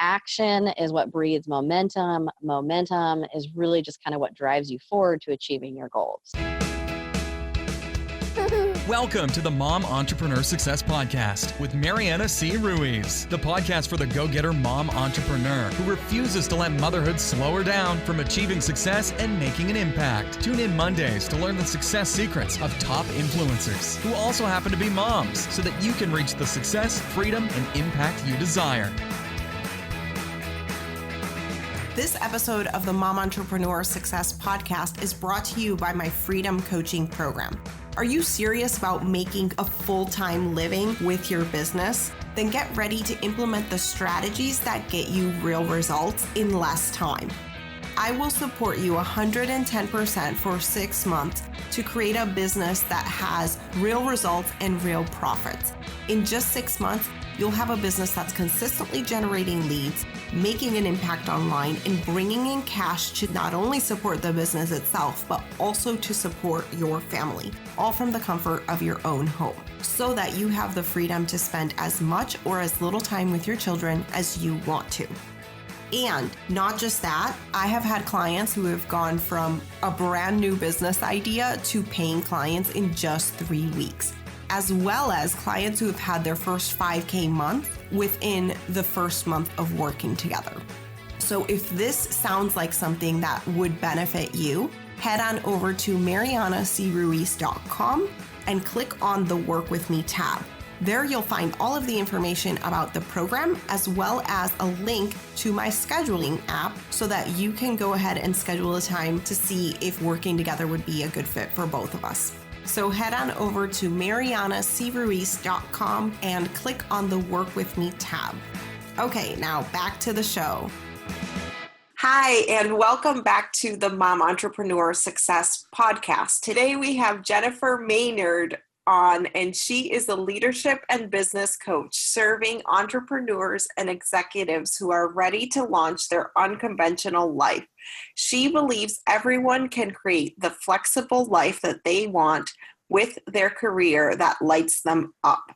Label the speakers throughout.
Speaker 1: action is what breeds momentum. Momentum is really just kind of what drives you forward to achieving your goals.
Speaker 2: Welcome to the Mom Entrepreneur Success Podcast with Mariana C. Ruiz, the podcast for the go-getter mom entrepreneur who refuses to let motherhood slow her down from achieving success and making an impact. Tune in Mondays to learn the success secrets of top influencers who also happen to be moms so that you can reach the success, freedom, and impact you desire.
Speaker 3: This episode of the Mom Entrepreneur Success Podcast is brought to you by my Freedom Coaching Program. Are you serious about making a full-time living with your business? Then get ready to implement the strategies that get you real results in less time. I will support you 110% for 6 months to create a business that has real results and real profits. In just 6 months, you'll have a business that's consistently generating leads, making an impact online, and bringing in cash to not only support the business itself, but also to support your family, all from the comfort of your own home, so that you have the freedom to spend as much or as little time with your children as you want to. And not just that, I have had clients who have gone from a brand new business idea to paying clients in just 3 weeks, as well as clients who have had their first 5K month within the first month of working together. So if this sounds like something that would benefit you, head on over to marianacruiz.com and click on the Work With Me tab. There you'll find all of the information about the program, as well as a link to my scheduling app so that you can go ahead and schedule a time to see if working together would be a good fit for both of us. So head on over to marianacruiz.com and click on the Work With Me tab. Okay, now back to the show. Hi, and welcome back to the Mom Entrepreneur Success Podcast. Today we have Jennifer Maynard on, and she is a leadership and business coach serving entrepreneurs and executives who are ready to launch their unconventional life. She believes everyone can create the flexible life that they want with their career that lights them up.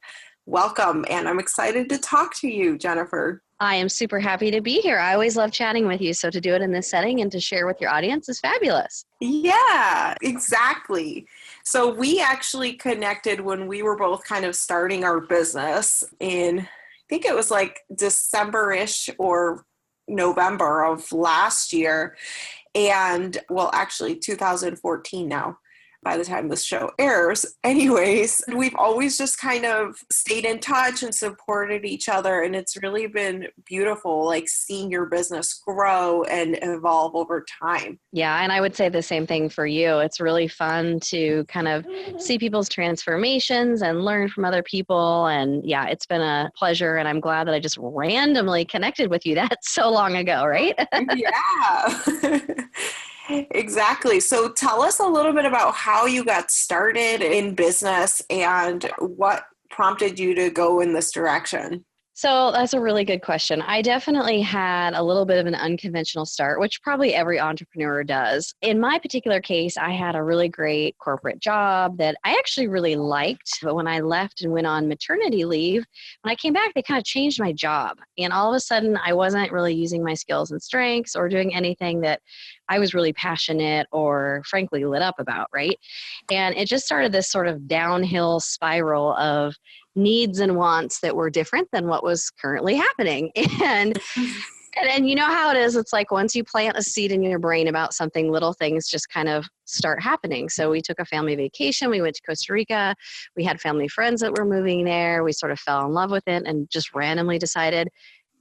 Speaker 3: Welcome, and I'm excited to talk to you, Jennifer.
Speaker 1: I am super happy to be here. I always love chatting with you, so to do it in this setting and to share with your audience is fabulous.
Speaker 3: Yeah, exactly. So we actually connected when we were both kind of starting our business in, I think it was like December-ish or November of last year. And well, actually 2014 now, by the time this show airs. Anyways, we've always just kind of stayed in touch and supported each other. And it's really been beautiful, like seeing your business grow and evolve over time.
Speaker 1: Yeah, and I would say the same thing for you. It's really fun to kind of see people's transformations and learn from other people. And yeah, it's been a pleasure. And I'm glad that I just randomly connected with you. That's so long ago, right?
Speaker 3: Yeah. Exactly. So tell us a little bit about how you got started in business and what prompted you to go in this direction.
Speaker 1: So that's a really good question. I definitely had a little bit of an unconventional start, which probably every entrepreneur does. In my particular case, I had a really great corporate job that I actually really liked. But when I left and went on maternity leave, when I came back, they kind of changed my job. And all of a sudden, I wasn't really using my skills and strengths or doing anything that I was really passionate or frankly lit up about, right? And it just started this sort of downhill spiral of needs and wants that were different than what was currently happening. And you know how it is. It's like once you plant a seed in your brain about something, little things just kind of start happening. So we took a family vacation. We went to Costa Rica. We had family friends that were moving there. We sort of fell in love with it and just randomly decided,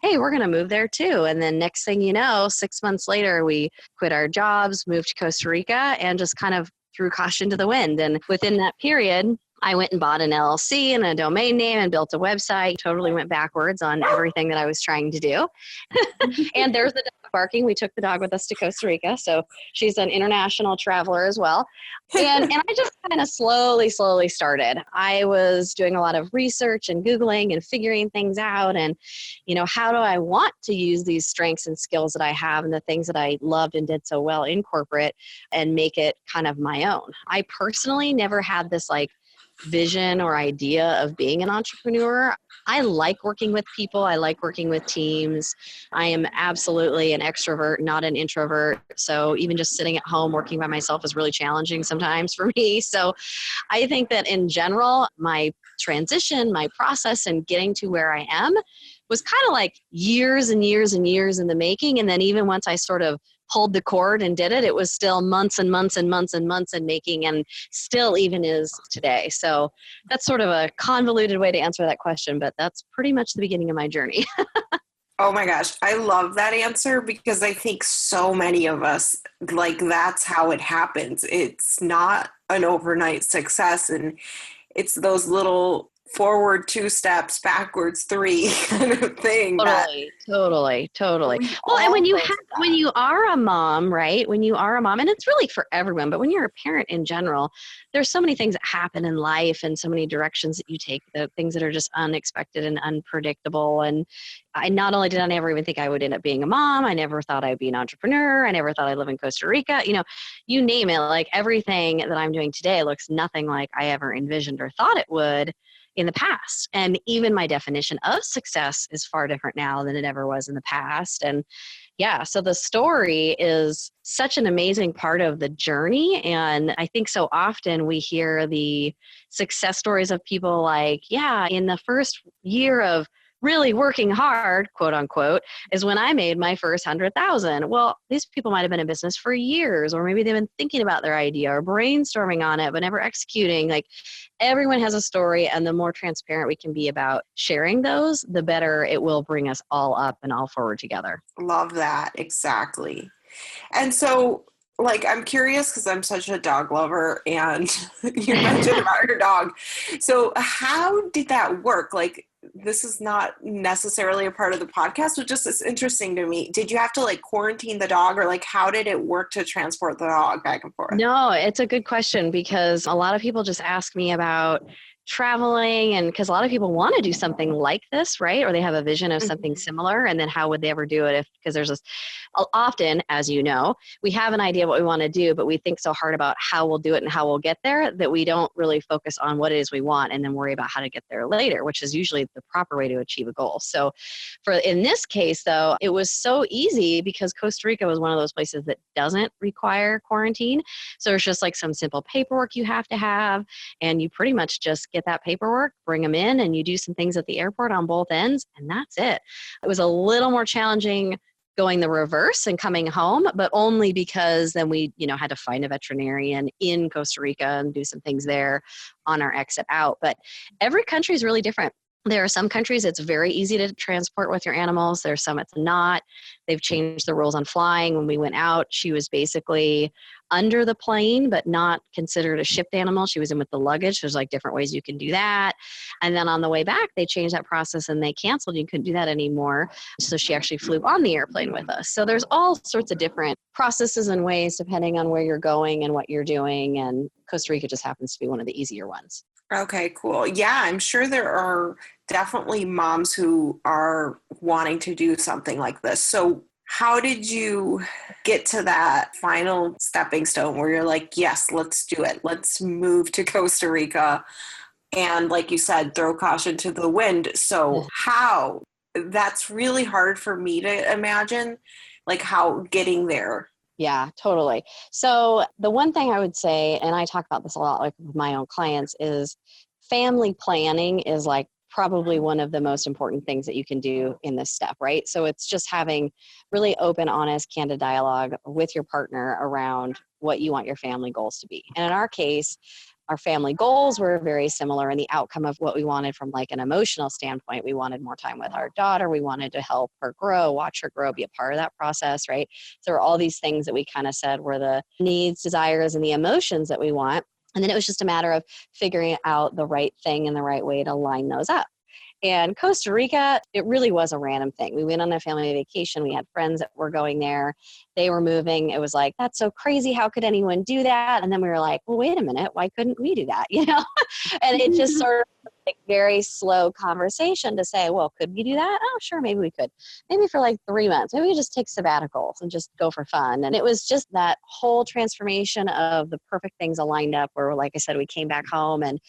Speaker 1: hey, we're going to move there too. And then next thing you know, 6 months later, we quit our jobs, moved to Costa Rica, and just kind of threw caution to the wind. And within that period, I went and bought an LLC and a domain name and built a website, totally went backwards on everything that I was trying to do. And there's the dog barking. We took the dog with us to Costa Rica. So she's an international traveler as well. And I just kind of slowly started. I was doing a lot of research and Googling and figuring things out. And, you know, how do I want to use these strengths and skills that I have and the things that I loved and did so well in corporate and make it kind of my own? I personally never had this like vision or idea of being an entrepreneur. I like working with people. I like working with teams. I am absolutely an extrovert, not an introvert. So even just sitting at home working by myself is really challenging sometimes for me. So I think that in general, my transition, my process, and getting to where I am was kind of like years and years and years in the making. And then even once I sort of pulled the cord and did it, it was still months and months and months and months in making, and still even is today. So that's sort of a convoluted way to answer that question, but that's pretty much the beginning of my journey.
Speaker 3: Oh my gosh, I love that answer because I think so many of us, like, that's how it happens. It's not an overnight success, and it's those little forward 2 steps, backwards 3 kind of thing.
Speaker 1: Totally. Well, and when you are a mom, right? When you are a mom, and it's really for everyone, but when you're a parent in general, there's so many things that happen in life and so many directions that you take, the things that are just unexpected and unpredictable. And I not only did I never even think I would end up being a mom, I never thought I'd be an entrepreneur. I never thought I'd live in Costa Rica. You name it, like everything that I'm doing today looks nothing like I ever envisioned or thought it would in the past. And even my definition of success is far different now than it ever was in the past. And yeah, so the story is such an amazing part of the journey. And I think so often we hear the success stories of people like, yeah, in the first year of really working hard, quote unquote, is when I made my first 100,000. Well, these people might have been in business for years, or maybe they've been thinking about their idea or brainstorming on it, but never executing. Like, everyone has a story, and the more transparent we can be about sharing those, the better it will bring us all up and all forward together.
Speaker 3: Love that. Exactly. And so, like, I'm curious because I'm such a dog lover, and you mentioned about your dog. So how did that work? Like, this is not necessarily a part of the podcast, but just it's interesting to me. Did you have to like quarantine the dog, or like how did it work to transport the dog back and forth?
Speaker 1: No, it's a good question, because a lot of people just ask me about traveling, and because a lot of people want to do something like this, right? Or they have a vision of something similar, and then how would they ever do it because there's this, often, as you know, we have an idea what we want to do, but we think so hard about how we'll do it and how we'll get there that we don't really focus on what it is we want and then worry about how to get there later, which is usually the proper way to achieve a goal. So in this case, though, it was so easy because Costa Rica was one of those places that doesn't require quarantine. So it's just like some simple paperwork you have to have, and you pretty much just get that paperwork, bring them in, and you do some things at the airport on both ends, and that's it. It was a little more challenging going the reverse and coming home, but only because then we, had to find a veterinarian in Costa Rica and do some things there on our exit out. But every country is really different. There are some countries it's very easy to transport with your animals. There's some it's not. They've changed the rules on flying. When we went out, she was basically under the plane, but not considered a shipped animal. She was in with the luggage. There's like different ways you can do that. And then on the way back, they changed that process and they canceled. You couldn't do that anymore. So she actually flew on the airplane with us. So there's all sorts of different processes and ways depending on where you're going and what you're doing. And Costa Rica just happens to be one of the easier ones.
Speaker 3: Okay, cool. Yeah, I'm sure there are definitely moms who are wanting to do something like this. So how did you get to that final stepping stone where you're like, yes, let's do it. Let's move to Costa Rica. And like you said, throw caution to the wind. So how? That's really hard for me to imagine, like how getting there.
Speaker 1: Yeah, totally. So the one thing I would say, and I talk about this a lot like with my own clients, is family planning is like probably one of the most important things that you can do in this step, right? So it's just having really open, honest, candid dialogue with your partner around what you want your family goals to be. And in our case, our family goals were very similar, and the outcome of what we wanted from like an emotional standpoint, we wanted more time with our daughter. We wanted to help her grow, watch her grow, be a part of that process, right? So there were all these things that we kind of said were the needs, desires, and the emotions that we want. And then it was just a matter of figuring out the right thing and the right way to line those up. And Costa Rica, it really was a random thing. We went on a family vacation. We had friends that were going there. They were moving. It was like, that's so crazy. How could anyone do that? And then we were like, well, wait a minute. Why couldn't we do that? And it just sort of like very slow conversation to say, well, could we do that? Oh, sure, maybe we could. Maybe for like 3 months. Maybe we just take sabbaticals and just go for fun. And it was just that whole transformation of the perfect things aligned up where, like I said, we came back home and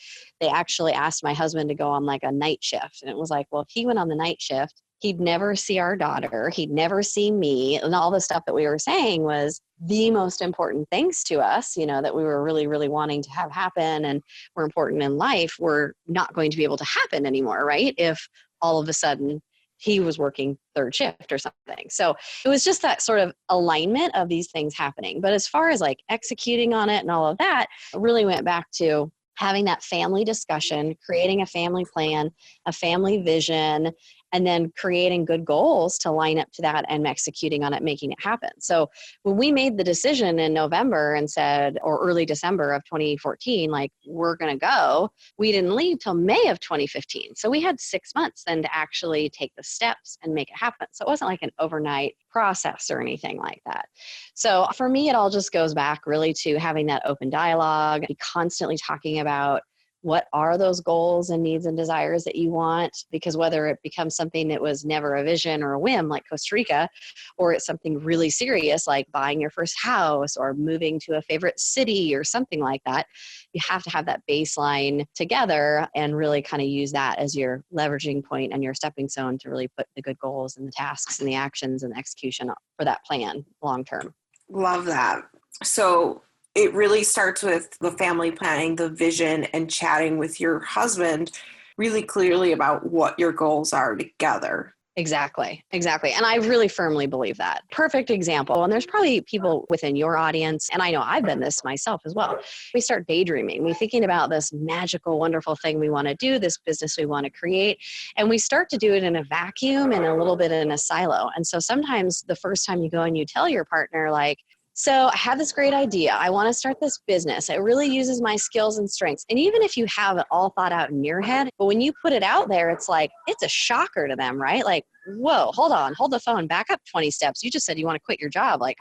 Speaker 1: they actually asked my husband to go on like a night shift. And it was like, well, if he went on the night shift, he'd never see our daughter. He'd never see me. And all the stuff that we were saying was the most important things to us, you know, that we were really, really wanting to have happen and were important in life were not going to be able to happen anymore, right? If all of a sudden he was working third shift or something. So it was just that sort of alignment of these things happening. But as far as like executing on it and all of that, it really went back to having that family discussion, creating a family plan, a family vision, and then creating good goals to line up to that and executing on it, making it happen. So when we made the decision in November and said, or early December of 2014, like, we're going to go, we didn't leave till May of 2015. So we had 6 months then to actually take the steps and make it happen. So it wasn't like an overnight process or anything like that. So for me, it all just goes back really to having that open dialogue, be constantly talking about what are those goals and needs and desires that you want? Because whether it becomes something that was never a vision or a whim like Costa Rica, or it's something really serious like buying your first house or moving to a favorite city or something like that, you have to have that baseline together and really kind of use that as your leveraging point and your stepping stone to really put the good goals and the tasks and the actions and the execution for that plan long term.
Speaker 3: Love that. So it really starts with the family planning, the vision, and chatting with your husband really clearly about what your goals are together.
Speaker 1: Exactly. And I really firmly believe that. Perfect example. And there's probably people within your audience, and I know I've been this myself as well. We start daydreaming. We're thinking about this magical, wonderful thing we want to do, this business we want to create, and we start to do it in a vacuum and a little bit in a silo. And so sometimes the first time you go and you tell your partner, like, so I have this great idea. I want to start this business. It really uses my skills and strengths. And even if you have it all thought out in your head, but when you put it out there, it's like, it's a shocker to them, right? Like, whoa, hold on, hold the phone, back up 20 steps. You just said you want to quit your job. Like,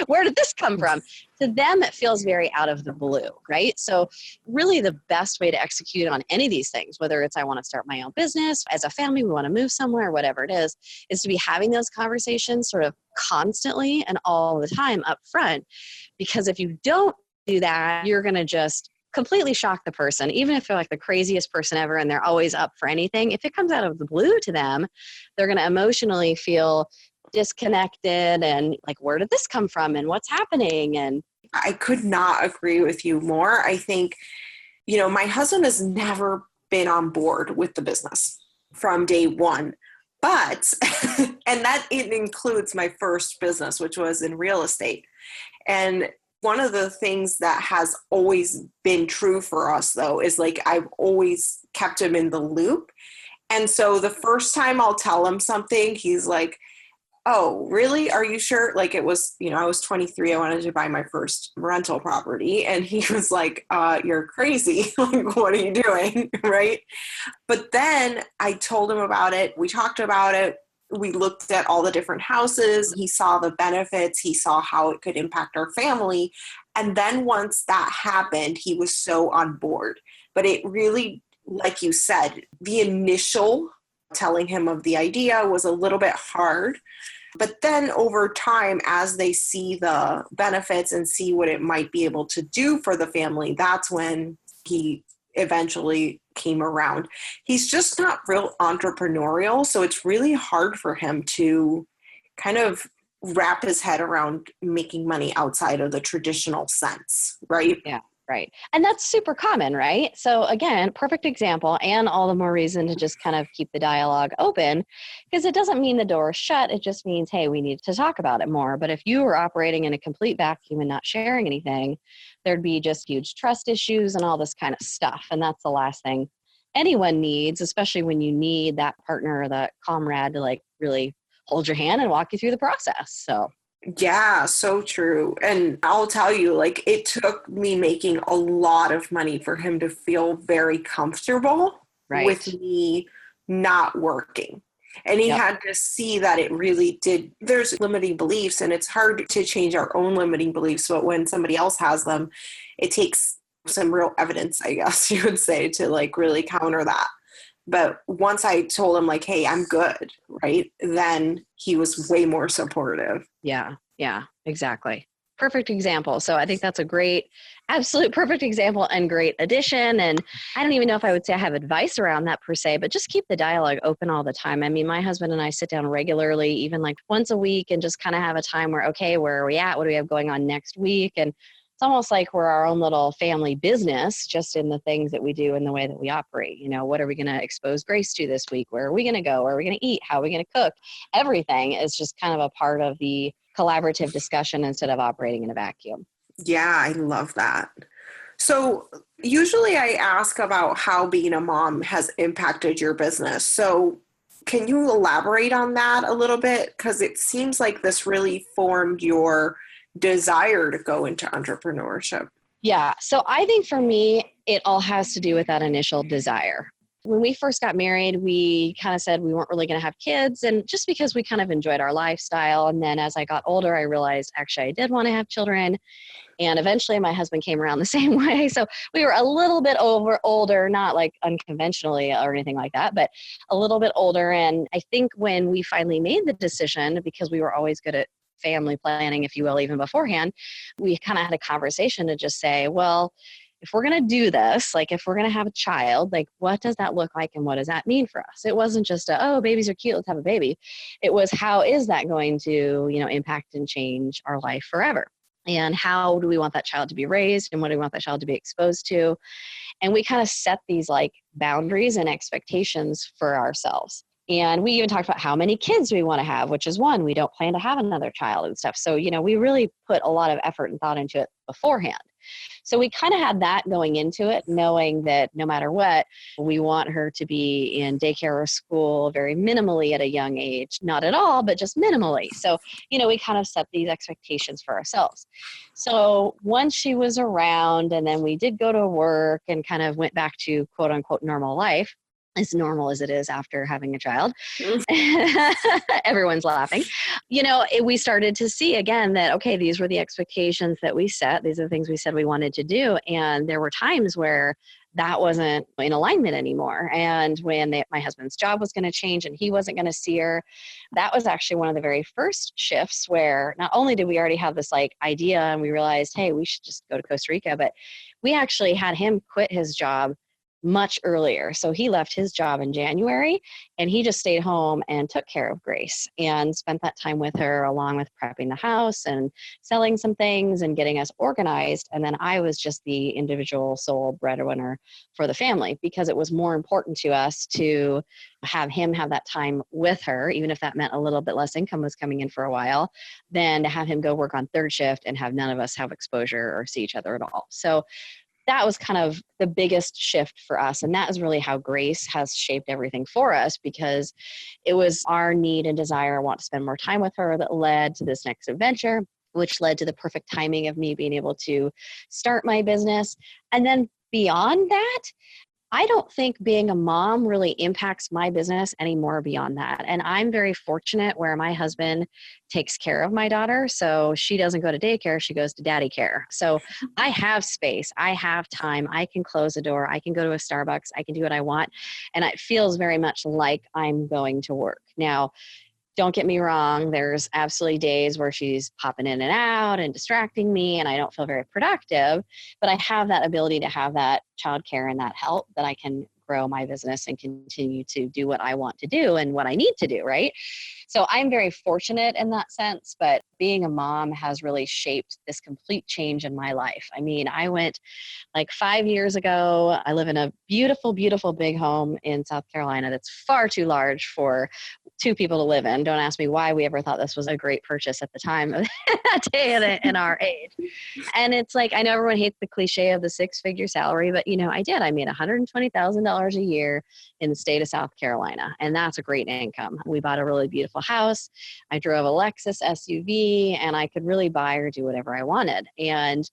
Speaker 1: where did this come from? To them, it feels very out of the blue, right? So really the best way to execute on any of these things, whether it's I want to start my own business, as a family, we want to move somewhere, whatever it is to be having those conversations sort of constantly and all the time up front. Because if you don't do that, you're going to just completely shock the person, even if they're like the craziest person ever and they're always up for anything. If it comes out of the blue to them, they're going to emotionally feel disconnected and like, where did this come from and what's happening? And
Speaker 3: I could not agree with you more. I think, you know, my husband has never been on board with the business from day one, but, and that it includes my first business, which was in real estate. And one of the things that has always been true for us, though, is like I've always kept him in the loop. And so the first time I'll tell him something, he's like, oh, really? Are you sure? Like it was, you know, I was 23. I wanted to buy my first rental property. And he was like, you're crazy. Like, what are you doing? Right. But then I told him about it. We talked about it. We looked at all the different houses. He saw the benefits. He saw how it could impact our family. And then once that happened, he was so on board. But it really, like you said, the initial telling him of the idea was a little bit hard. But then over time, as they see the benefits and see what it might be able to do for the family, that's when he eventually came around. He's just not real entrepreneurial, so it's really hard for him to kind of wrap his head around making money outside of the traditional sense, right?
Speaker 1: yeah. Right. And that's super common, right? So again, perfect example, and all the more reason to just kind of keep the dialogue open, because it doesn't mean the door is shut. It just means, hey, we need to talk about it more. But if you were operating in a complete vacuum and not sharing anything, there'd be just huge trust issues and all this kind of stuff. And that's the last thing anyone needs, especially when you need that partner or that comrade to like really hold your hand and walk you through the process. So
Speaker 3: yeah, so true. And I'll tell you, like, it took me making a lot of money for him to feel very comfortable with me not working. And he had to see that it really did. There's limiting beliefs, and it's hard to change our own limiting beliefs. But when somebody else has them, it takes some real evidence, I guess you would say, to like really counter that. But once I told him like, hey, I'm good, right? Then he was way more supportive.
Speaker 1: Yeah. Yeah, exactly. Perfect example. So I think that's a great, absolute perfect example and great addition. And I don't even know if I would say I have advice around that per se, but just keep the dialogue open all the time. I mean, my husband and I sit down regularly, even like once a week, and just kind of have a time where, okay, where are we at? What do we have going on next week? And it's almost like we're our own little family business, just in the things that we do and the way that we operate. You know, what are we going to expose Grace to this week? Where are we going to go? Where are we going to eat? How are we going to cook? Everything is just kind of a part of the collaborative discussion instead of operating in a vacuum.
Speaker 3: Yeah, I love that. So usually I ask about how being a mom has impacted your business. So can you elaborate on that a little bit? Because it seems like this really formed your desire to go into entrepreneurship.
Speaker 1: Yeah. So I think for me, it all has to do with that initial desire. When we first got married, we kind of said we weren't really going to have kids, and just because we kind of enjoyed our lifestyle. And then as I got older, I realized actually I did want to have children. And eventually my husband came around the same way. So we were a little bit older, not like unconventionally or anything like that, but a little bit older. And I think when we finally made the decision, because we were always good at family planning, if you will, even beforehand, we kind of had a conversation to just say, well, if we're going to do this, like if we're going to have a child, like what does that look like and what does that mean for us? It wasn't just oh, babies are cute, let's have a baby. It was, how is that going to, impact and change our life forever? And how do we want that child to be raised, and what do we want that child to be exposed to? And we kind of set these like boundaries and expectations for ourselves. And we even talked about how many kids we want to have, which is one, we don't plan to have another child and stuff. So, we really put a lot of effort and thought into it beforehand. So we kind of had that going into it, knowing that no matter what, we want her to be in daycare or school very minimally at a young age. Not at all, but just minimally. So, we kind of set these expectations for ourselves. So once she was around, and then we did go to work and kind of went back to quote unquote normal life, as normal as it is after having a child. Everyone's laughing. We started to see again that, okay, these were the expectations that we set. These are the things we said we wanted to do. And there were times where that wasn't in alignment anymore. And when my husband's job was going to change and he wasn't going to see her, that was actually one of the very first shifts where not only did we already have this like idea and we realized, hey, we should just go to Costa Rica, but we actually had him quit his job much earlier. So he left his job in January and he just stayed home and took care of Grace and spent that time with her, along with prepping the house and selling some things and getting us organized. And then I was just the individual sole breadwinner for the family, because it was more important to us to have him have that time with her, even if that meant a little bit less income was coming in for a while, than to have him go work on third shift and have none of us have exposure or see each other at all. So that was kind of the biggest shift for us. And that is really how Grace has shaped everything for us, because it was our need and desire, want to spend more time with her, that led to this next adventure, which led to the perfect timing of me being able to start my business. And then beyond that, I don't think being a mom really impacts my business anymore beyond that. And I'm very fortunate where my husband takes care of my daughter. So she doesn't go to daycare, she goes to daddy care. So I have space, I have time, I can close the door, I can go to a Starbucks, I can do what I want. And it feels very much like I'm going to work. Now, don't get me wrong, there's absolutely days where she's popping in and out and distracting me and I don't feel very productive, but I have that ability to have that childcare and that help that I can grow my business and continue to do what I want to do and what I need to do, right? So I'm very fortunate in that sense, but being a mom has really shaped this complete change in my life. I mean, I went like 5 years ago, I live in a beautiful, beautiful big home in South Carolina that's far too large for 2 people to live in. Don't ask me why we ever thought this was a great purchase at the time of that day in our age. And it's like, I know everyone hates the cliche of the 6-figure salary, but I did. I made $120,000 a year in the state of South Carolina. And that's a great income. We bought a really beautiful house. I drove a Lexus SUV and I could really buy or do whatever I wanted. And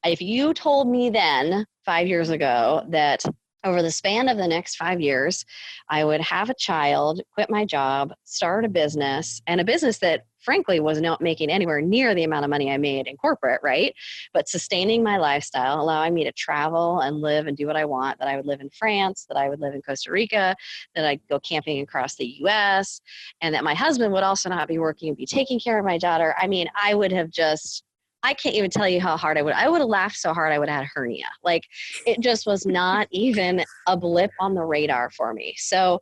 Speaker 1: if you told me then 5 years ago that over the span of the next 5 years, I would have a child, quit my job, start a business, and a business that frankly was not making anywhere near the amount of money I made in corporate, right? But sustaining my lifestyle, allowing me to travel and live and do what I want, that I would live in France, that I would live in Costa Rica, that I'd go camping across the US, and that my husband would also not be working and be taking care of my daughter. I mean, I would have just, I can't even tell you how hard I would have laughed so hard I would have had a hernia. Like, it just was not even a blip on the radar for me. So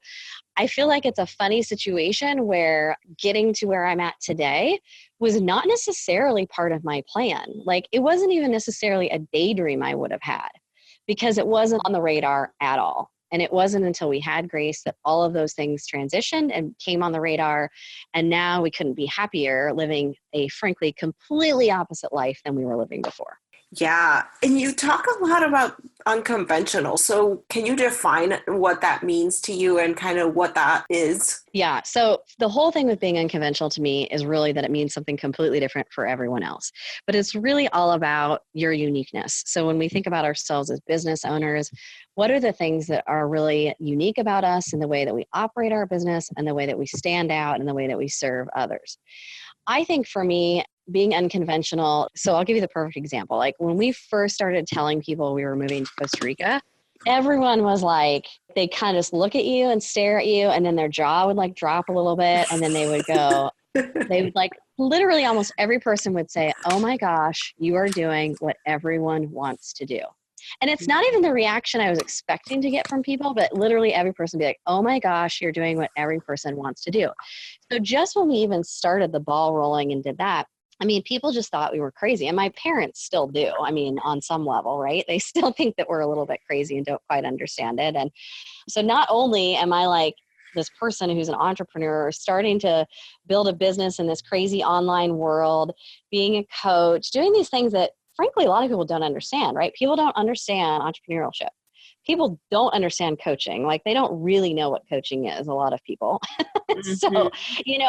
Speaker 1: I feel like it's a funny situation where getting to where I'm at today was not necessarily part of my plan. Like, it wasn't even necessarily a daydream I would have had, because it wasn't on the radar at all. And it wasn't until we had Grace that all of those things transitioned and came on the radar. And now we couldn't be happier living a frankly completely opposite life than we were living before.
Speaker 3: Yeah. And you talk a lot about unconventional. So can you define what that means to you and kind of what that is?
Speaker 1: Yeah. So the whole thing with being unconventional to me is really that it means something completely different for everyone else. But it's really all about your uniqueness. So when we think about ourselves as business owners, what are the things that are really unique about us in the way that we operate our business and the way that we stand out and the way that we serve others? I think for me, being unconventional, so I'll give you the perfect example. Like, when we first started telling people we were moving to Costa Rica, everyone was like, they kind of just look at you and stare at you, and then their jaw would like drop a little bit, and then they would go, they would like, literally almost every person would say, "Oh my gosh, you are doing what everyone wants to do." And it's not even the reaction I was expecting to get from people, but literally every person would be like, "Oh my gosh, you're doing what every person wants to do." So just when we even started the ball rolling and did that, I mean, people just thought we were crazy. And my parents still do. I mean, on some level, right? They still think that we're a little bit crazy and don't quite understand it. And so not only am I like this person who's an entrepreneur starting to build a business in this crazy online world, being a coach, doing these things that frankly, a lot of people don't understand, right? People don't understand entrepreneurship. People don't understand coaching. Like, they don't really know what coaching is, a lot of people. So,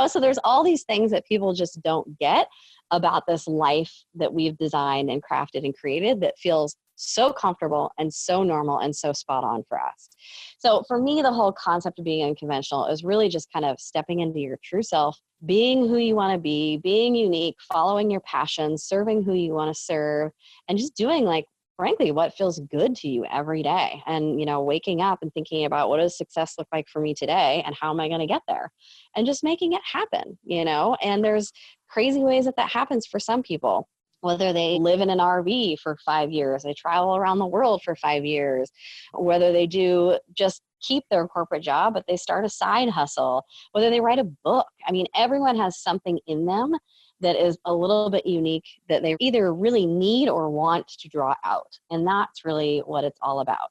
Speaker 1: so there's all these things that people just don't get about this life that we've designed and crafted and created that feels so comfortable and so normal and so spot on for us. So for me, the whole concept of being unconventional is really just kind of stepping into your true self, being who you want to be, being unique, following your passions, serving who you want to serve, and just doing, like, frankly, what feels good to you every day. And, waking up and thinking about, what does success look like for me today and how am I going to get there? And just making it happen, and there's crazy ways that happens for some people. Whether they live in an RV for 5 years, they travel around the world for 5 years, whether they do just keep their corporate job, but they start a side hustle, whether they write a book. I mean, everyone has something in them that is a little bit unique that they either really need or want to draw out. And that's really what it's all about.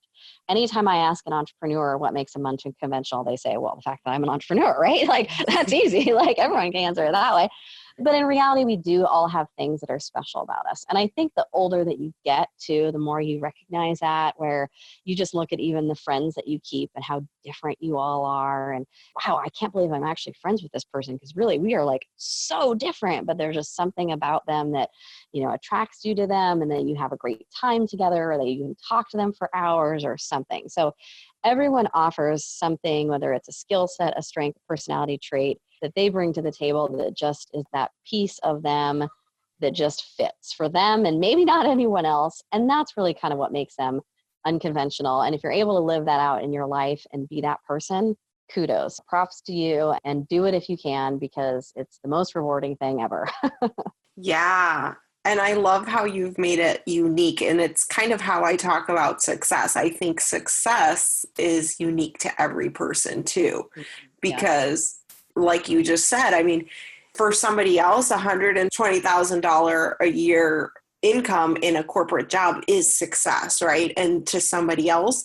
Speaker 1: Anytime I ask an entrepreneur what makes them unconventional, they say, well, the fact that I'm an entrepreneur, right? Like, that's easy. Like, everyone can answer it that way. But in reality, we do all have things that are special about us. And I think the older that you get to, the more you recognize that, where you just look at even the friends that you keep and how different you all are. And wow, I can't believe I'm actually friends with this person, because really we are like so different, but there's just something about them that, attracts you to them, and then you have a great time together, or that you can talk to them for hours or something. So everyone offers something, whether it's a skill set, a strength, personality trait that they bring to the table that just is that piece of them that just fits for them and maybe not anyone else. And that's really kind of what makes them unconventional. And if you're able to live that out in your life and be that person, kudos, props to you, and do it if you can, because it's the most rewarding thing ever.
Speaker 3: Yeah. And I love how you've made it unique. And it's kind of how I talk about success. I think success is unique to every person too, because like you just said, I mean, for somebody else, $120,000 a year income in a corporate job is success, right? And to somebody else,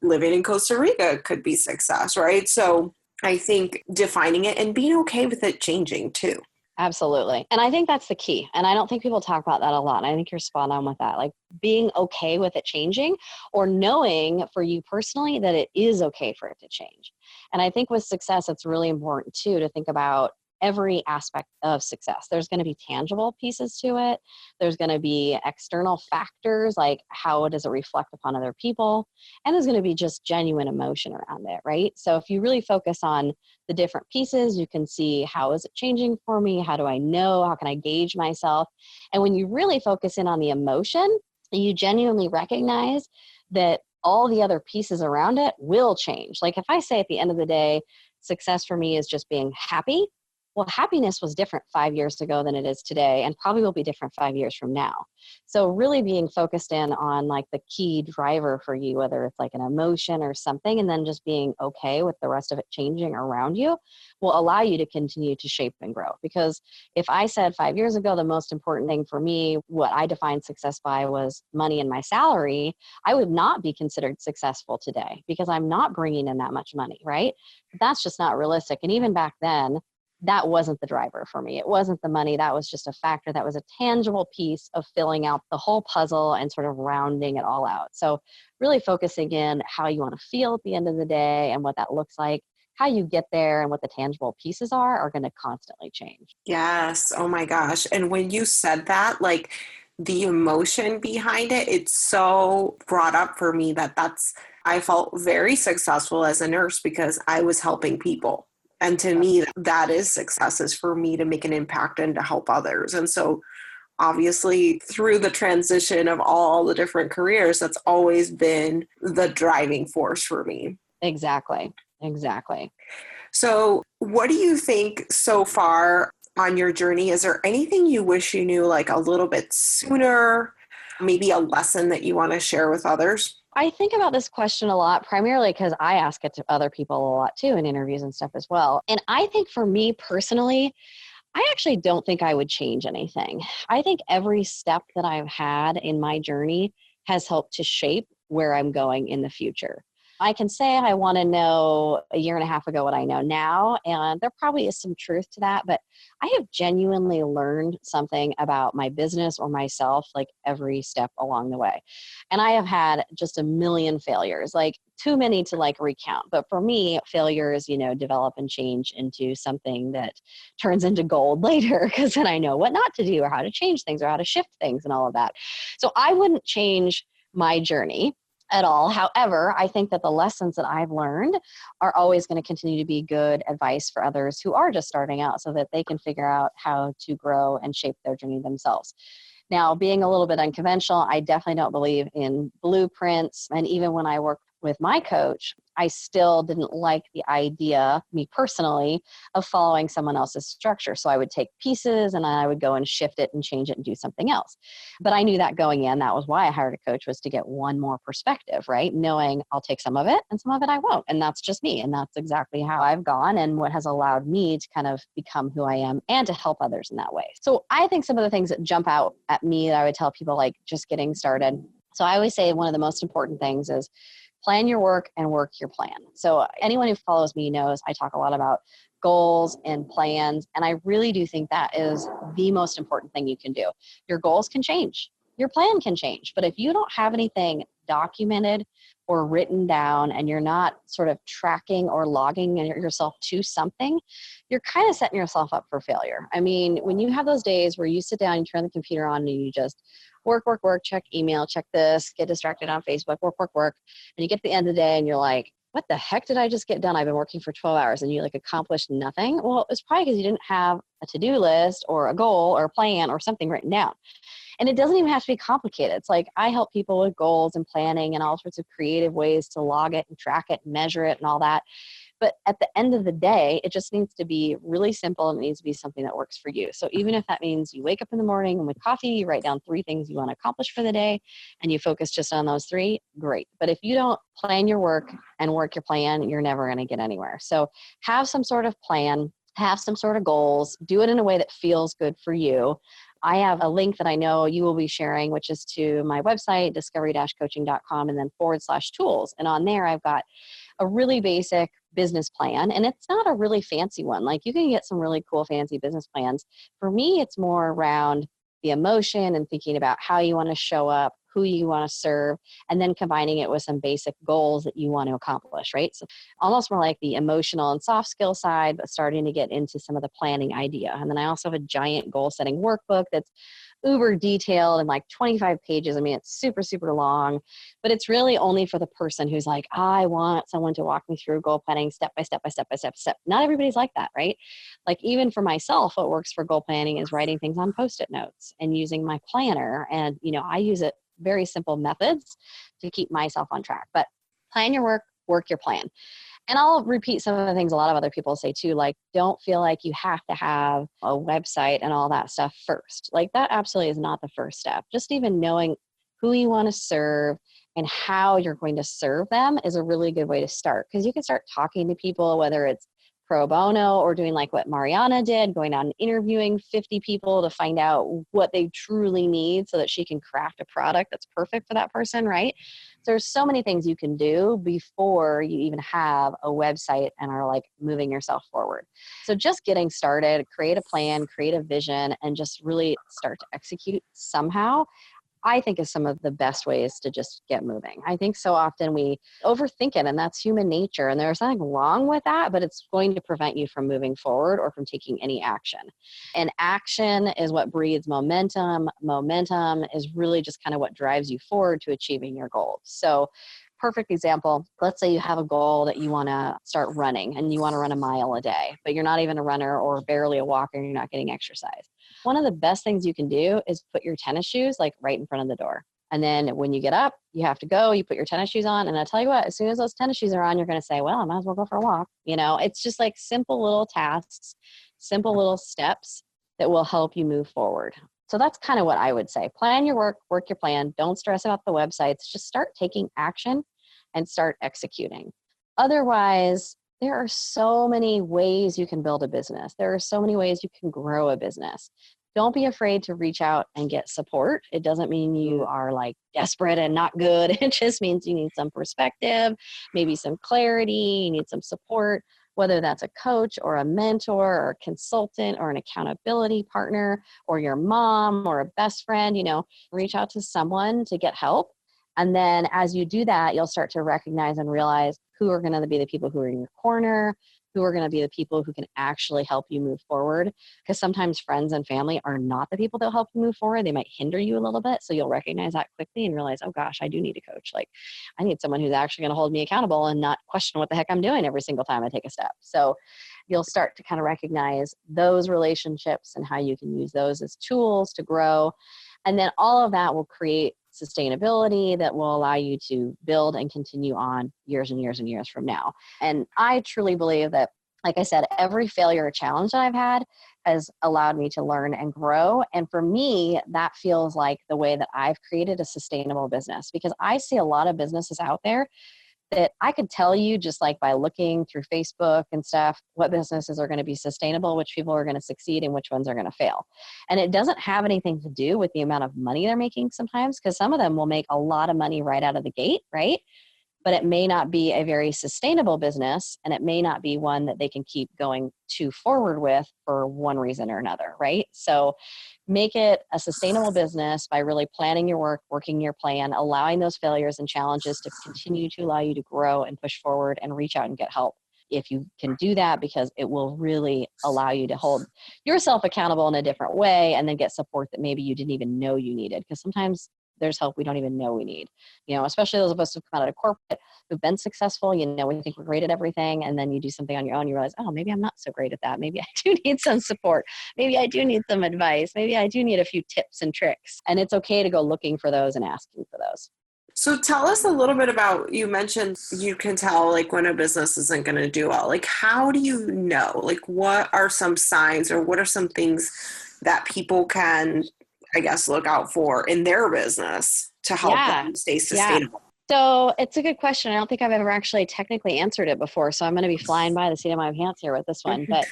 Speaker 3: living in Costa Rica could be success, right? So I think defining it and being okay with it changing too.
Speaker 1: Absolutely. And I think that's the key. And I don't think people talk about that a lot. And I think you're spot on with that. Like, being okay with it changing, or knowing for you personally that it is okay for it to change. And I think with success, it's really important too to think about every aspect of success. There's going to be tangible pieces to it. There's going to be external factors, like how does it reflect upon other people? And there's going to be just genuine emotion around it, right? So if you really focus on the different pieces, you can see, how is it changing for me? How do I know? How can I gauge myself? And when you really focus in on the emotion, you genuinely recognize that all the other pieces around it will change. Like if I say at the end of the day, success for me is just being happy. Well, happiness was different 5 years ago than it is today, and probably will be different 5 years from now. So really being focused in on like the key driver for you, whether it's like an emotion or something, and then just being okay with the rest of it changing around you, will allow you to continue to shape and grow. Because if I said 5 years ago, the most important thing for me, what I defined success by, was money and my salary, I would not be considered successful today because I'm not bringing in that much money, right? But that's just not realistic. And even back then, that wasn't the driver for me. It wasn't the money. That was just a factor. That was a tangible piece of filling out the whole puzzle and sort of rounding it all out. So really focusing in how you want to feel at the end of the day and what that looks like, how you get there and what the tangible pieces are going to constantly change.
Speaker 3: Yes. Oh my gosh. And when you said that, like the emotion behind it, it's so brought up for me I felt very successful as a nurse because I was helping people. And to me, that is success, is for me to make an impact and to help others. And so obviously through the transition of all the different careers, that's always been the driving force for me.
Speaker 1: Exactly.
Speaker 3: So what do you think so far on your journey? Is there anything you wish you knew like a little bit sooner? Maybe a lesson that you want to share with others?
Speaker 1: I think about this question a lot, primarily because I ask it to other people a lot too in interviews and stuff as well. And I think for me personally, I actually don't think I would change anything. I think every step that I've had in my journey has helped to shape where I'm going in the future. I can say I want to know a year and a half ago what I know now, and there probably is some truth to that, but I have genuinely learned something about my business or myself like every step along the way. And I have had just a million failures, like too many to like recount. But for me, failures, develop and change into something that turns into gold later, because then I know what not to do or how to change things or how to shift things and all of that. So I wouldn't change my journey at all. However, I think that the lessons that I've learned are always going to continue to be good advice for others who are just starting out, so that they can figure out how to grow and shape their journey themselves. Now, being a little bit unconventional, I definitely don't believe in blueprints. And even when I worked with my coach, I still didn't like the idea, me personally, of following someone else's structure. So I would take pieces and I would go and shift it and change it and do something else. But I knew that going in, that was why I hired a coach, was to get one more perspective, right? Knowing I'll take some of it and some of it I won't. And that's just me. And that's exactly how I've gone and what has allowed me to kind of become who I am and to help others in that way. So I think some of the things that jump out at me that I would tell people, like just getting started. So I always say one of the most important things is plan your work and work your plan. So anyone who follows me knows I talk a lot about goals and plans. And I really do think that is the most important thing you can do. Your goals can change. Your plan can change. But if you don't have anything documented or written down and you're not sort of tracking or logging yourself to something, you're kind of setting yourself up for failure. I mean, when you have those days where you sit down, you turn the computer on and you just work, check email, check this, get distracted on Facebook, work. And you get to the end of the day and you're like, what the heck did I just get done? I've been working for 12 hours and you like accomplished nothing. Well, it's probably because you didn't have a to-do list or a goal or a plan or something written down. And it doesn't even have to be complicated. It's like I help people with goals and planning and all sorts of creative ways to log it and track it and measure it and all that. But at the end of the day, it just needs to be really simple and it needs to be something that works for you. So even if that means you wake up in the morning and with coffee, you write down 3 things you want to accomplish for the day and you focus just on those 3, great. But if you don't plan your work and work your plan, you're never going to get anywhere. So have some sort of plan, have some sort of goals, do it in a way that feels good for you. I have a link that I know you will be sharing, which is to my website, discovery-coaching.com, and then /tools. And on there, I've got a really basic business plan. And it's not a really fancy one. Like you can get some really cool, fancy business plans. For me, it's more around the emotion and thinking about how you want to show up, who who you want to serve, and then combining it with some basic goals that you want to accomplish, right? So almost more like the emotional and soft skill side, but starting to get into some of the planning idea. And then I also have a giant goal setting workbook that's uber detailed and like 25 pages. I mean, it's super, super long, but it's really only for the person who's like, I want someone to walk me through goal planning step by step by step by step by step. Not everybody's like that, right? Like even for myself, what works for goal planning is writing things on Post-it notes and using my planner. And, I use it very simple methods to keep myself on track. But plan your work, work your plan. And I'll repeat some of the things a lot of other people say too, like don't feel like you have to have a website and all that stuff first. Like that absolutely is not the first step. Just even knowing who you want to serve and how you're going to serve them is a really good way to start, because you can start talking to people, whether it's pro bono or doing like what Mariana did, going out and interviewing 50 people to find out what they truly need so that she can craft a product that's perfect for that person, right? So there's so many things you can do before you even have a website and are like moving yourself forward. So just getting started, create a plan, create a vision, and just really start to execute somehow, I think is some of the best ways to just get moving. I think so often we overthink it, and that's human nature. And there's nothing wrong with that, but it's going to prevent you from moving forward or from taking any action. And action is what breeds momentum. Momentum is really just kind of what drives you forward to achieving your goals. So perfect example, let's say you have a goal that you want to start running and you want to run a mile a day, but you're not even a runner or barely a walker and you're not getting exercise. One of the best things you can do is put your tennis shoes like right in front of the door. And then when you get up, you have to go, you put your tennis shoes on. And I'll tell you what, as soon as those tennis shoes are on, you're going to say, well, I might as well go for a walk. It's just like simple little tasks, simple little steps that will help you move forward. So that's kind of what I would say. Plan your work, work your plan. Don't stress about the websites. Just start taking action and start executing. Otherwise, there are so many ways you can build a business. There are so many ways you can grow a business. Don't be afraid to reach out and get support. It doesn't mean you are like desperate and not good. It just means you need some perspective, maybe some clarity, you need some support, whether that's a coach or a mentor or a consultant or an accountability partner or your mom or a best friend. Reach out to someone to get help. And then as you do that, you'll start to recognize and realize who are going to be the people who are in your corner, who are going to be the people who can actually help you move forward. Because sometimes friends and family are not the people that help you move forward. They might hinder you a little bit. So you'll recognize that quickly and realize, oh gosh, I do need a coach. Like I need someone who's actually going to hold me accountable and not question what the heck I'm doing every single time I take a step. So you'll start to kind of recognize those relationships and how you can use those as tools to grow. And then all of that will create sustainability that will allow you to build and continue on years and years and years from now. And I truly believe that, like I said, every failure or challenge that I've had has allowed me to learn and grow. And for me, that feels like the way that I've created a sustainable business, because I see a lot of businesses out there that I could tell you just like by looking through Facebook and stuff, what businesses are going to be sustainable, which people are going to succeed and which ones are going to fail. And it doesn't have anything to do with the amount of money they're making sometimes, because some of them will make a lot of money right out of the gate, right? But it may not be a very sustainable business, and it may not be one that they can keep going to forward with for one reason or another, right? So make it a sustainable business by really planning your work, working your plan, allowing those failures and challenges to continue to allow you to grow and push forward and reach out and get help if you can do that, because it will really allow you to hold yourself accountable in a different way and then get support that maybe you didn't even know you needed. Because sometimes there's help we don't even know we need, especially those of us who've come out of corporate, who've been successful, we think we're great at everything. And then you do something on your own, you realize, oh, maybe I'm not so great at that. Maybe I do need some support. Maybe I do need some advice. Maybe I do need a few tips and tricks. And it's okay to go looking for those and asking for those.
Speaker 3: So tell us a little bit about, you mentioned you can tell like when a business isn't going to do well. Like, how do you know? Like, what are some signs or what are some things that people can, I guess, look out for in their business to help them stay sustainable?
Speaker 1: So it's a good question. I don't think I've ever actually technically answered it before. So I'm going to be flying by the seat of my pants here with this one. But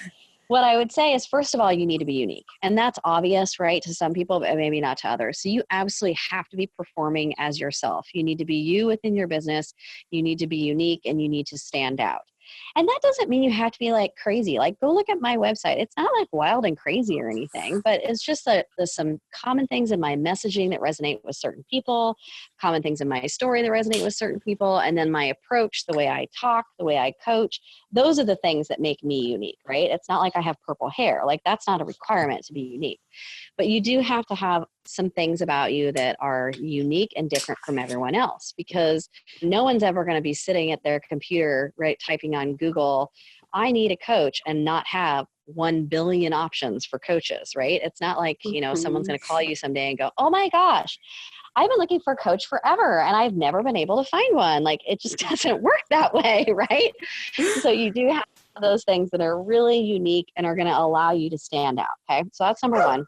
Speaker 1: what I would say is, first of all, you need to be unique. And that's obvious, right, to some people, but maybe not to others. So you absolutely have to be performing as yourself. You need to be you within your business. You need to be unique and you need to stand out. And that doesn't mean you have to be like crazy. Like, go look at my website. It's not like wild and crazy or anything, but it's just that there's some common things in my messaging that resonate with certain people, common things in my story that resonate with certain people, and then my approach, the way I talk, the way I coach. Those are the things that make me unique, right? It's not like I have purple hair. Like, that's not a requirement to be unique. But you do have to have some things about you that are unique and different from everyone else, because no one's ever going to be sitting at their computer, right, typing on Google, I need a coach, and not have 1 billion options for coaches, right? It's not like, someone's going to call you someday and go, oh my gosh, I've been looking for a coach forever and I've never been able to find one. Like, it just doesn't work that way, right? So you do have those things that are really unique and are going to allow you to stand out. Okay. So that's number one.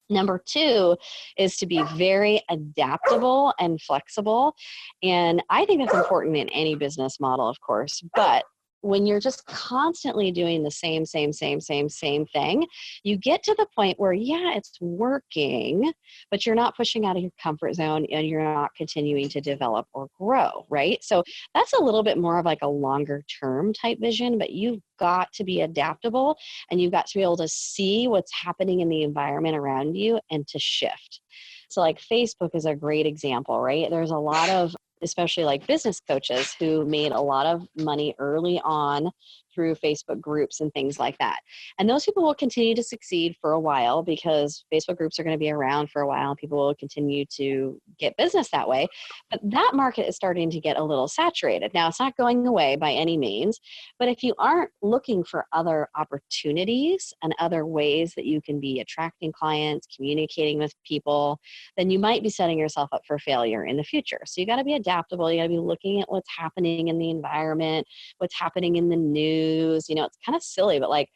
Speaker 1: Number two is to be very adaptable and flexible. And I think that's important in any business model, of course. But when you're just constantly doing the same thing, you get to the point where, yeah, it's working, but you're not pushing out of your comfort zone and you're not continuing to develop or grow, right? So that's a little bit more of like a longer term type vision, but you've got to be adaptable and you've got to be able to see what's happening in the environment around you and to shift. So like Facebook is a great example, right? There's a lot of, especially like business coaches who made a lot of money early on through Facebook groups and things like that. And those people will continue to succeed for a while because Facebook groups are going to be around for a while and people will continue to get business that way. But that market is starting to get a little saturated. Now, it's not going away by any means, but if you aren't looking for other opportunities and other ways that you can be attracting clients, communicating with people, then you might be setting yourself up for failure in the future. So you got to be adaptable. You got to be looking at what's happening in the environment, what's happening in the news. It's kind of silly, but like,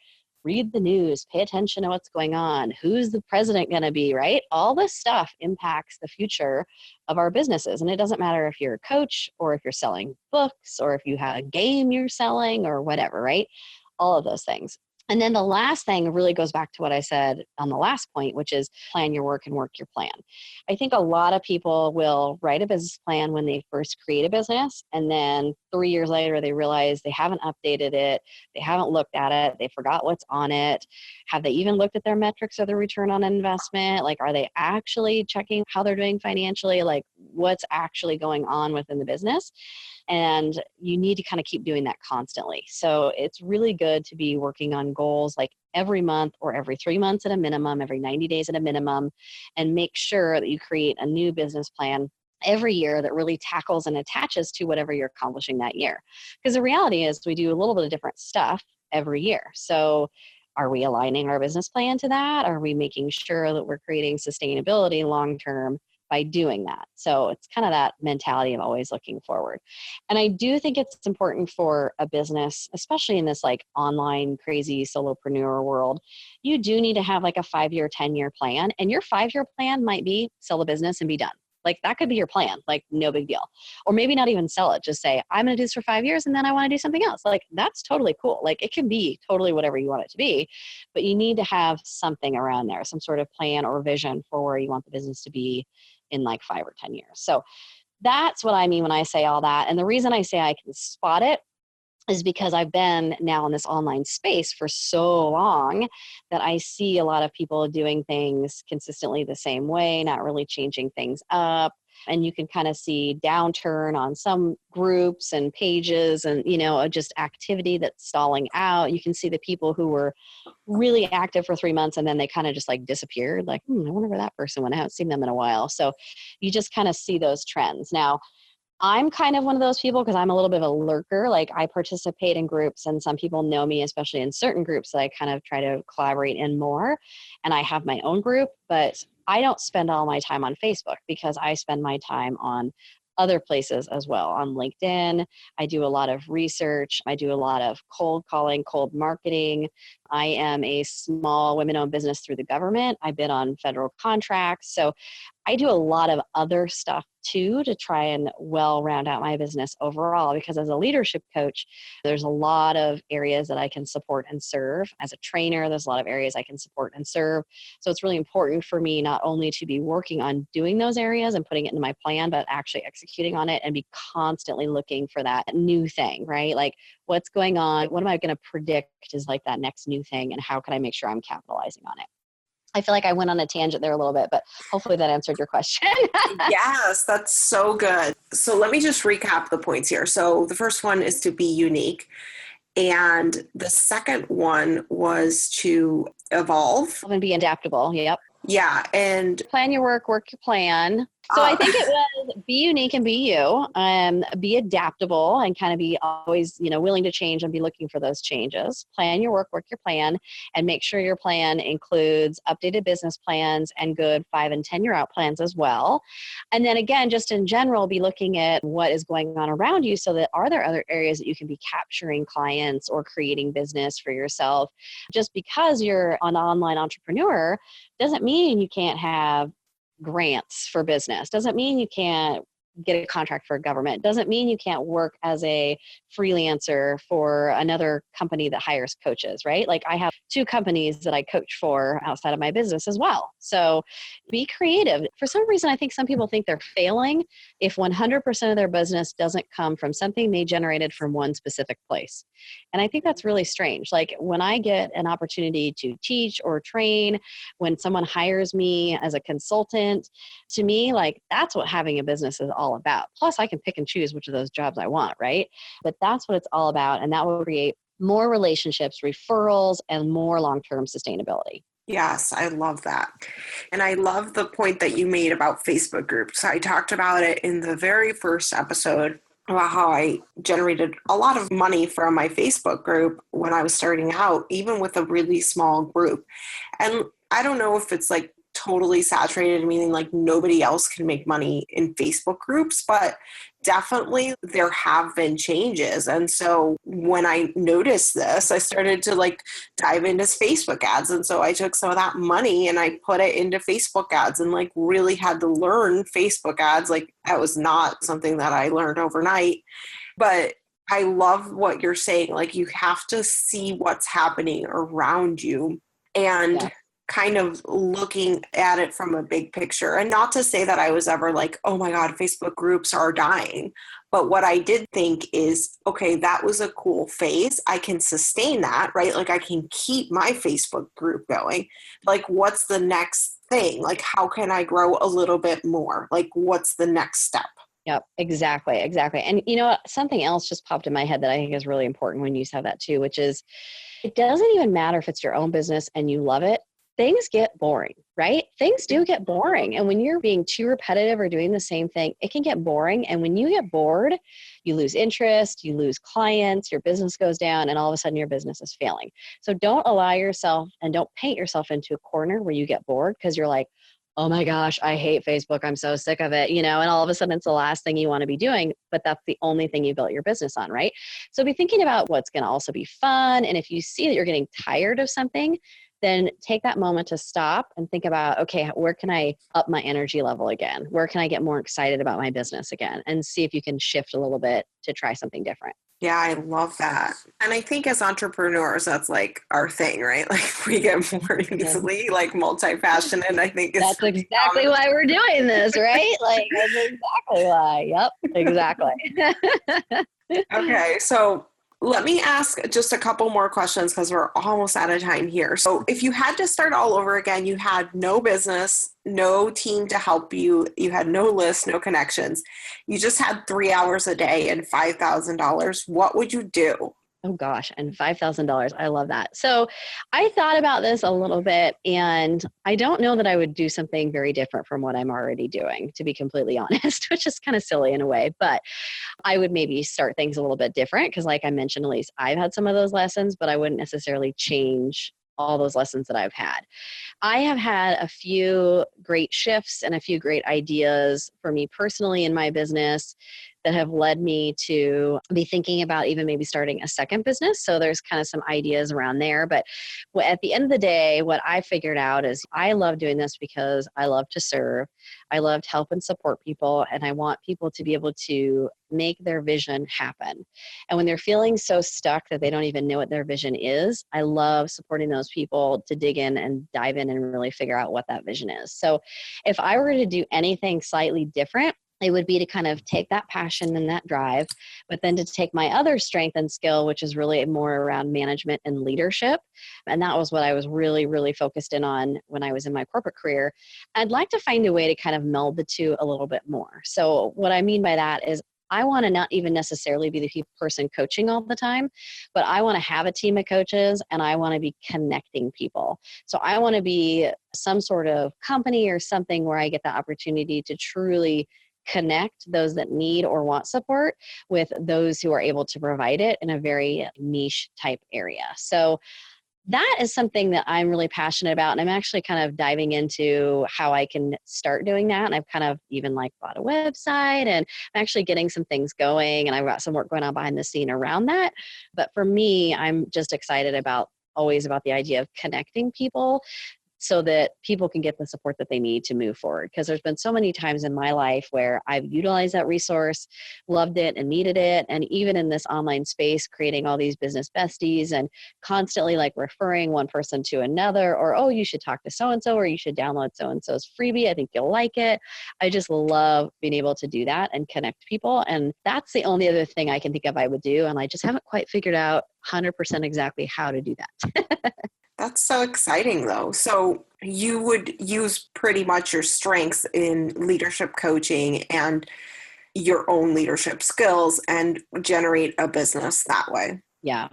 Speaker 1: read the news, pay attention to what's going on. Who's the president going to be, right? All this stuff impacts the future of our businesses. And it doesn't matter if you're a coach or if you're selling books or if you have a game you're selling or whatever, right? All of those things. And then the last thing really goes back to what I said on the last point, which is plan your work and work your plan. I think a lot of people will write a business plan when they first create a business, and then 3 years later, they realize they haven't updated it, they haven't looked at it, they forgot what's on it. Have they even looked at their metrics or their return on investment? Like, are they actually checking how they're doing financially? Like, what's actually going on within the business? And you need to kind of keep doing that constantly. So it's really good to be working on goals like every month or every 3 months at a minimum, every 90 days at a minimum, and make sure that you create a new business plan every year that really tackles and attaches to whatever you're accomplishing that year. Because the reality is we do a little bit of different stuff every year. So are we aligning our business plan to that? Are we making sure that we're creating sustainability long-term by doing that? So it's kind of that mentality of always looking forward. And I do think it's important for a business, especially in this like online crazy solopreneur world, you do need to have like a 5-year, 10-year plan. And your 5-year plan might be sell the business and be done. Like, that could be your plan, like no big deal. Or maybe not even sell it. Just say, I'm going to do this for 5 years and then I want to do something else. Like, that's totally cool. Like, it can be totally whatever you want it to be, but you need to have something around there, some sort of plan or vision for where you want the business to be in like 5 or 10 years. So that's what I mean when I say all that. And the reason I say I can spot it is because I've been now in this online space for so long that I see a lot of people doing things consistently the same way, not really changing things up. And you can kind of see downturn on some groups and pages and, just activity that's stalling out. You can see the people who were really active for 3 months and then they kind of just like disappeared. Like, I wonder where that person went. I haven't seen them in a while. So you just kind of see those trends. Now, I'm kind of one of those people because I'm a little bit of a lurker. Like, I participate in groups and some people know me, especially in certain groups that I kind of try to collaborate in more. And I have my own group, but I don't spend all my time on Facebook because I spend my time on other places as well. On LinkedIn, I do a lot of research. I do a lot of cold calling, cold marketing. I am a small women-owned business through the government. I bid on federal contracts. So I do a lot of other stuff too to try and round out my business overall, because as a leadership coach, there's a lot of areas that I can support and serve. As a trainer, there's a lot of areas I can support and serve. So it's really important for me not only to be working on doing those areas and putting it into my plan, but actually executing on it and be constantly looking for that new thing, right? Like, what's going on? What am I going to predict is like that next new thing? And how can I make sure I'm capitalizing on it? I feel like I went on a tangent there a little bit, but hopefully that answered your question.
Speaker 3: Yes, that's so good. So let me just recap the points here. So the first one is to be unique. And the second one was to evolve.
Speaker 1: And be adaptable. Yep.
Speaker 3: Yeah. And
Speaker 1: Plan your work your plan. So I think it was be unique and be you, be adaptable and kind of be always, willing to change and be looking for those changes. Plan your work your plan, and make sure your plan includes updated business plans and good 5 and 10 year out plans as well. And then again, just in general, be looking at what is going on around you so that are there other areas that you can be capturing clients or creating business for yourself. Just because you're an online entrepreneur doesn't mean you can't have grants for business, doesn't mean you can't get a contract for a government, doesn't mean you can't work as a freelancer for another company that hires coaches, right? Like I have 2 companies that I coach for outside of my business as well. So be creative. For some reason, I think some people think they're failing if 100% of their business doesn't come from something they generated from one specific place. And I think that's really strange. Like when I get an opportunity to teach or train, when someone hires me as a consultant, to me, like that's what having a business is all about. Plus I can pick and choose which of those jobs I want, right? But that's what it's all about. And that will create more relationships, referrals, and more long-term sustainability.
Speaker 3: yes, I love that. And I love the point that you made about Facebook groups. I talked about it in the very first episode about how I generated a lot of money from my Facebook group when I was starting out, even with a really small group. And I don't know if it's like totally saturated, meaning like nobody else can make money in Facebook groups, but definitely there have been changes. And so when I noticed this, I started to like dive into Facebook ads. And so I took some of that money and I put it into Facebook ads and like really had to learn Facebook ads. Like that was not something that I learned overnight, but I love what you're saying. Like you have to see what's happening around you and kind of looking at it from a big picture. And not to say that I was ever like, oh my God, Facebook groups are dying. But what I did think is, okay, that was a cool phase. I can sustain that, right? Like I can keep my Facebook group going. Like what's the next thing? Like how can I grow a little bit more? Like what's the next step?
Speaker 1: Yep, exactly. And something else just popped in my head that I think is really important when you said that too, which is it doesn't even matter if it's your own business and you love it. Things get boring, right? Things do get boring. And when you're being too repetitive or doing the same thing, it can get boring. And when you get bored, you lose interest, you lose clients, your business goes down, and all of a sudden your business is failing. So don't allow yourself and don't paint yourself into a corner where you get bored because you're like, oh my gosh, I hate Facebook. I'm so sick of it, and all of a sudden it's the last thing you want to be doing, but that's the only thing you built your business on, right? So be thinking about what's going to also be fun. And if you see that you're getting tired of something, then take that moment to stop and think about, okay, where can I up my energy level again? Where can I get more excited about my business again? And see if you can shift a little bit to try something different.
Speaker 3: Yeah, I love that. And I think as entrepreneurs, that's like our thing, right? Like we get more easily like multi-passionate. I think
Speaker 1: that's exactly why we're doing this, right? Like that's exactly why. Yep, exactly.
Speaker 3: Okay, so let me ask just a couple more questions because we're almost out of time here. So if you had to start all over again, you had no business, no team to help you, you had no list, no connections, you just had 3 hours a day and $5,000, what would you do?
Speaker 1: Oh gosh, and $5,000. I love that. So I thought about this a little bit, and I don't know that I would do something very different from what I'm already doing, to be completely honest, which is kind of silly in a way, but I would maybe start things a little bit different because like I mentioned, at least I've had some of those lessons, but I wouldn't necessarily change all those lessons that I've had. I have had a few great shifts and a few great ideas for me personally in my business that have led me to be thinking about even maybe starting a second business. So there's kind of some ideas around there. But at the end of the day, what I figured out is I love doing this because I love to serve. I love to help and support people. And I want people to be able to make their vision happen. And when they're feeling so stuck that they don't even know what their vision is, I love supporting those people to dig in and dive in and really figure out what that vision is. So if I were to do anything slightly different, it would be to kind of take that passion and that drive, but then to take my other strength and skill, which is really more around management and leadership. And that was what I was really, really focused in on when I was in my corporate career. I'd like to find a way to kind of meld the two a little bit more. So what I mean by that is I want to not even necessarily be the person coaching all the time, but I want to have a team of coaches and I want to be connecting people. So I want to be some sort of company or something where I get the opportunity to truly connect those that need or want support with those who are able to provide it in a very niche type area. So that is something that I'm really passionate about. And I'm actually kind of diving into how I can start doing that. And I've kind of even like bought a website and I'm actually getting some things going and I've got some work going on behind the scene around that. But for me, I'm just excited always about the idea of connecting people so that people can get the support that they need to move forward. Because there's been so many times in my life where I've utilized that resource, loved it and needed it. And even in this online space, creating all these business besties and constantly like referring one person to another, or, oh, you should talk to so-and-so, or you should download so-and-so's freebie. I think you'll like it. I just love being able to do that and connect people. And that's the only other thing I can think of I would do. And I just haven't quite figured out 100% exactly how to do that.
Speaker 3: That's so exciting, though. So you would use pretty much your strengths in leadership coaching and your own leadership skills and generate a business that way.
Speaker 1: Yeah,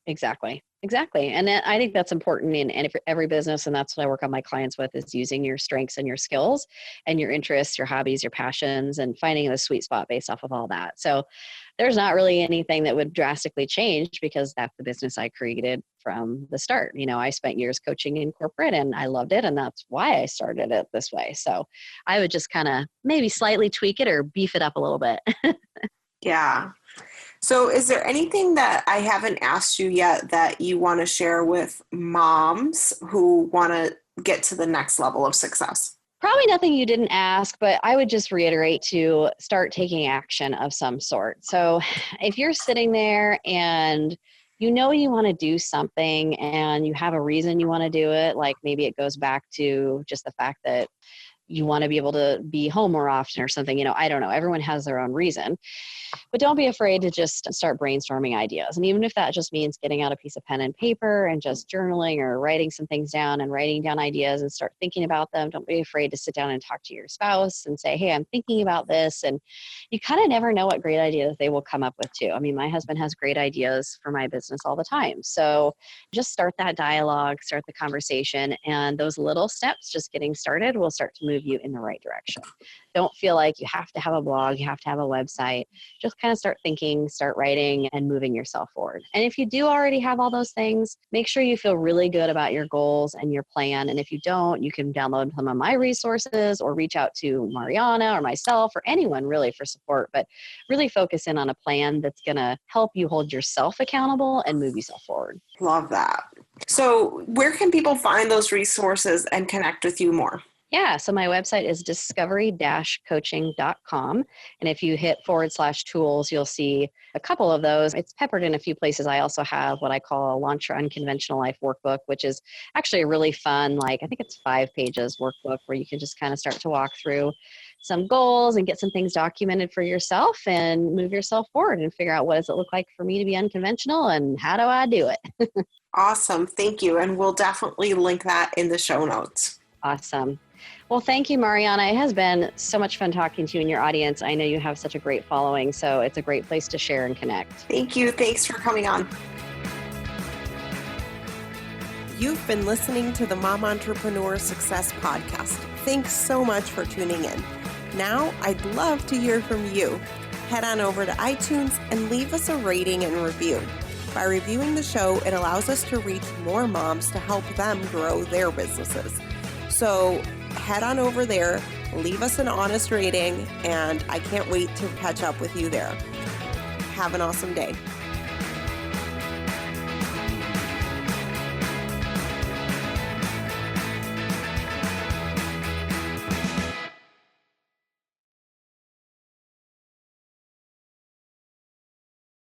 Speaker 1: exactly. And I think that's important in every business. And that's what I work on my clients with, is using your strengths and your skills and your interests, your hobbies, your passions, and finding the sweet spot based off of all that. So there's not really anything that would drastically change because that's the business I created from the start. You know, I spent years coaching in corporate and I loved it. And that's why I started it this way. So I would just kind of maybe slightly tweak it or beef it up a little bit.
Speaker 3: Yeah. So is there anything that I haven't asked you yet that you want to share with moms who want to get to the next level of success?
Speaker 1: Probably nothing you didn't ask, but I would just reiterate to start taking action of some sort. So if you're sitting there and you know you want to do something and you have a reason you want to do it, like maybe it goes back to just the fact that you want to be able to be home more often or something, I don't know. Everyone has their own reason. But don't be afraid to just start brainstorming ideas. And even if that just means getting out a piece of pen and paper and just journaling or writing some things down and writing down ideas and start thinking about them, don't be afraid to sit down and talk to your spouse and say, hey, I'm thinking about this. And you kind of never know what great ideas they will come up with too. I mean, my husband has great ideas for my business all the time. So just start that dialogue, start the conversation, and those little steps, just getting started, will start to move you in the right direction. Don't feel like you have to have a blog, you have to have a website. Just kind of start thinking, start writing, and moving yourself forward. And if you do already have all those things, make sure you feel really good about your goals and your plan. And if you don't, you can download some of my resources or reach out to Mariana or myself or anyone really for support. But really focus in on a plan that's going to help you hold yourself accountable and move yourself forward.
Speaker 3: Love that. So where can people find those resources and connect with you more?
Speaker 1: Yeah, so my website is discovery-coaching.com. And if you hit /tools, you'll see a couple of those. It's peppered in a few places. I also have what I call a Launch Your Unconventional Life workbook, which is actually a really fun, I think it's 5 pages workbook where you can just kind of start to walk through some goals and get some things documented for yourself and move yourself forward and figure out what does it look like for me to be unconventional and how do I do it?
Speaker 3: Awesome. Thank you. And we'll definitely link that in the show notes.
Speaker 1: Awesome. Well, thank you, Mariana. It has been so much fun talking to you and your audience. I know you have such a great following, so it's a great place to share and connect.
Speaker 3: Thank you. Thanks for coming on. You've been listening to the Mom Entrepreneur Success Podcast. Thanks so much for tuning in. Now, I'd love to hear from you. Head on over to iTunes and leave us a rating and review. By reviewing the show, it allows us to reach more moms to help them grow their businesses. So head on over there, leave us an honest rating, and I can't wait to catch up with you there. Have an awesome day.